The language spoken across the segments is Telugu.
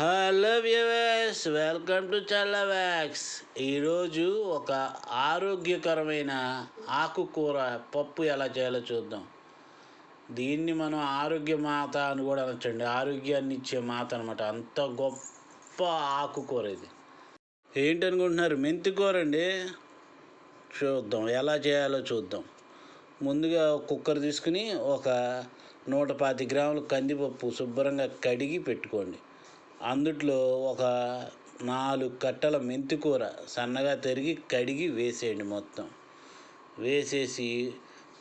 హలో వ్యూవర్స్, వెల్కమ్ టు చల్లవాక్స్. ఈరోజు ఒక ఆరోగ్యకరమైన ఆకుకూర పప్పు ఎలా చేయాలో చూద్దాం. దీన్ని మనం ఆరోగ్య మాత అని కూడా అనొచ్చండి. ఆరోగ్యాన్ని ఇచ్చే మాత అనమాట. అంత గొప్ప ఆకుకూర ఇది. ఏంటనుకుంటున్నారు? మెంతికూర అండి. చూద్దాం ఎలా చేయాలో చూద్దాం. ముందుగా కుక్కర్ తీసుకుని ఒక 125 గ్రాముల కందిపప్పు శుభ్రంగా కడిగి పెట్టుకోండి. అందుట్లో ఒక 4 కట్టల మెంతికూర సన్నగా తరిగి కడిగి వేసేయండి. మొత్తం వేసేసి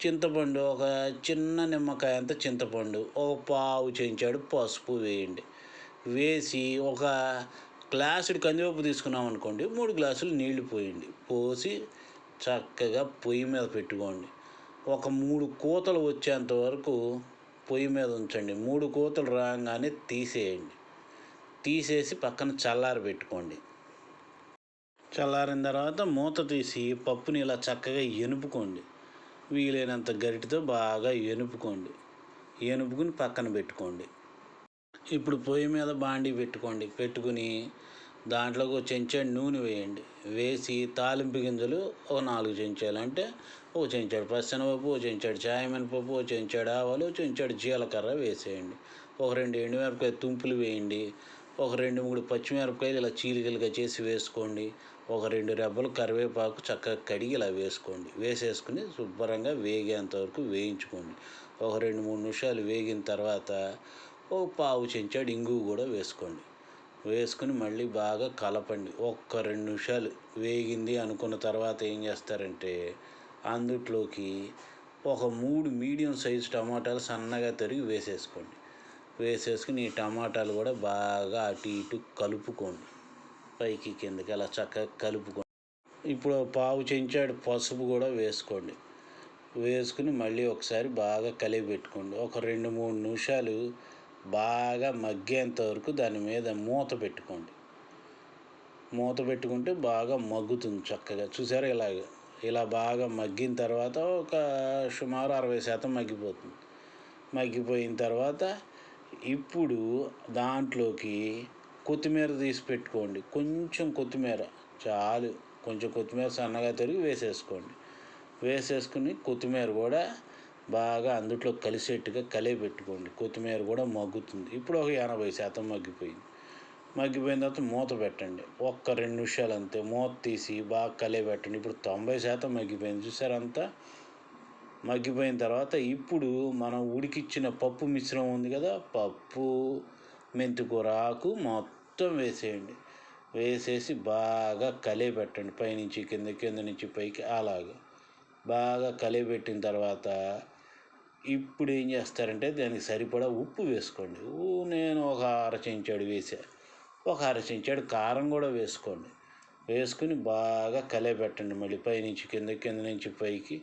చింతపండు, ఒక చిన్న నిమ్మకాయ అంత చింతపండు, ఒక పావు చెంచాడు పసుపు వేయండి. వేసి ఒక గ్లాసుడు కందిపప్పు తీసుకున్నాం అనుకోండి, 3 గ్లాసులు నీళ్లు పోయండి. పోసి చక్కగా పొయ్యి మీద పెట్టుకోండి. ఒక 3 కూతలు వచ్చేంత వరకు పొయ్యి మీద ఉంచండి. 3 కూతలు రాగానే తీసేయండి. తీసేసి పక్కన చల్లారి పెట్టుకోండి. చల్లారిన తర్వాత మూత తీసి పప్పుని ఇలా చక్కగా ఎనుపుకోండి. వీలైనంత గరిటెతో బాగా ఎనుపుకోండి. ఎనుపుకుని పక్కన పెట్టుకోండి. ఇప్పుడు పొయ్యి మీద బాండీ పెట్టుకోండి. పెట్టుకుని దాంట్లోకి ఒక చెంచాడు నూనె వేయండి. వేసి తాలింపు గింజలు ఒక 4 చెంచాలు, అంటే ఒక చెంచాడు పచ్చెనపప్పు, ఒక చెంచాడు చాయమినపప్పు, ఒక చెంచాడు ఆవాలు, ఒక చెంచాడు జీలకర్ర వేసేయండి. ఒక 2 ఎండుమిరపకాయ తుంపులు వేయండి. ఒక 2-3 పచ్చిమిరపకాయలు ఇలా చీలికలుగా చేసి వేసుకోండి. ఒక 2 రెబ్బలు కరివేపాకు చక్కగా కడిగి ఇలా వేసుకోండి. వేసేసుకుని శుభ్రంగా వేగేంత వరకు వేయించుకోండి. ఒక 2-3 నిమిషాలు వేగిన తర్వాత ఒక పావు చెంచాడు ఇంగువ కూడా వేసుకోండి. వేసుకుని మళ్ళీ బాగా కలపండి. ఒక్క 2 నిమిషాలు వేగింది అనుకున్న తర్వాత ఏం చేస్తారంటే, అందుట్లోకి ఒక 3 మీడియం సైజు టమాటాలు సన్నగా తరిగి వేసేసుకోండి. వేసేసుకుని ఈ టమాటాలు కూడా బాగా అటు ఇటు కలుపుకోండి. పైకి కిందకి అలా చక్కగా కలుపుకోండి. ఇప్పుడు పావు చెంచాడు పసుపు కూడా వేసుకోండి. వేసుకుని మళ్ళీ ఒకసారి బాగా కలిపి పెట్టుకోండి. ఒక 2-3 నిమిషాలు బాగా మగ్గేంత వరకు దాని మీద మూత పెట్టుకోండి. మూత పెట్టుకుంటే బాగా మగ్గుతుంది చక్కగా. చూసారా? ఇలా బాగా మగ్గిన తర్వాత ఒక సుమారు 60% మగ్గిపోతుంది. మగ్గిపోయిన తర్వాత ఇప్పుడు దాంట్లోకి కొత్తిమీర తీసి పెట్టుకోండి. కొంచెం కొత్తిమీర చాలు, కొంచెం కొత్తిమీర సన్నగా తరిగి వేసేసుకోండి. వేసేసుకుని కొత్తిమీర కూడా బాగా అందుట్లో కలిసేట్టుగా కలిపి పెట్టుకోండి. కొత్తిమీర కూడా మగ్గుతుంది. ఇప్పుడు ఒక 80% మగ్గిపోయింది. మగ్గిపోయిన తర్వాత మూత పెట్టండి. ఒక్క 2 నిమిషాలు అంతే. మూత తీసి బాగా కలిపి పెట్టండి. ఇప్పుడు 90% మగ్గిపోయింది. చూసారా? అంతా మగ్గిపోయిన తర్వాత ఇప్పుడు మనం ఉడికిచ్చిన పప్పు మిశ్రమం ఉంది కదా, పప్పు, మెంతికూర ఆకు మొత్తం వేసేయండి. వేసేసి బాగా కలిపి పెట్టండి. పైనుంచి కింద, కింద నుంచి పైకి అలాగా బాగా కలిపి పెట్టిన తర్వాత ఇప్పుడు ఏం చేస్తారంటే దానికి సరిపడా ఉప్పు వేసుకోండి. నేను ఒక 1/2 చెంచాడు వేసా. ఒక 1/2 చెంచాడు కారం కూడా వేసుకోండి. వేసుకుని బాగా కలిపి పెట్టండి. మళ్ళీ పైనుంచి కింద, కింద నుంచి పైకి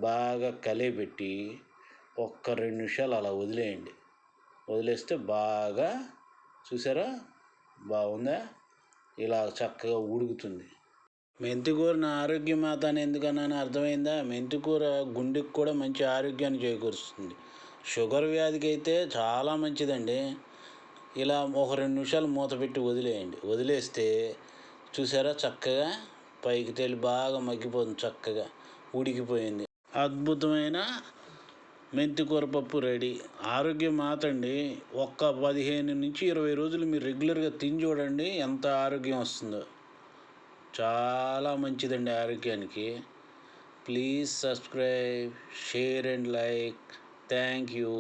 బాగా కలిపెట్టి ఒక్క 2 నిమిషాలు అలా వదిలేయండి. వదిలేస్తే బాగా, చూసారా బాగుందా? ఇలా చక్కగా ఉడుకుతుంది. మెంతికూరని ఆరోగ్య మాత అని ఎందుకన్నానో అర్థమైందా? మెంతికూర గుండెకి కూడా మంచి ఆరోగ్యాన్ని చేకూరుస్తుంది. షుగర్ వ్యాధికి అయితే చాలా మంచిదండి. ఇలా ఒక 2 నిమిషాలు మూత పెట్టి వదిలేయండి. వదిలేస్తే చూసారా చక్కగా పైకి తేలి బాగా మగ్గిపోతుంది. చక్కగా ఉడికిపోయింది. అద్భుతమైన మెంతికూర పప్పు రెడీ. ఆరోగ్య మాత అండి. ఒక్క 15-20 రోజులు మీరు రెగ్యులర్గా తిని చూడండి, ఎంత ఆరోగ్యం వస్తుందో. చాలా మంచిదండి ఆరోగ్యానికి. Please subscribe, share and like. Thank you.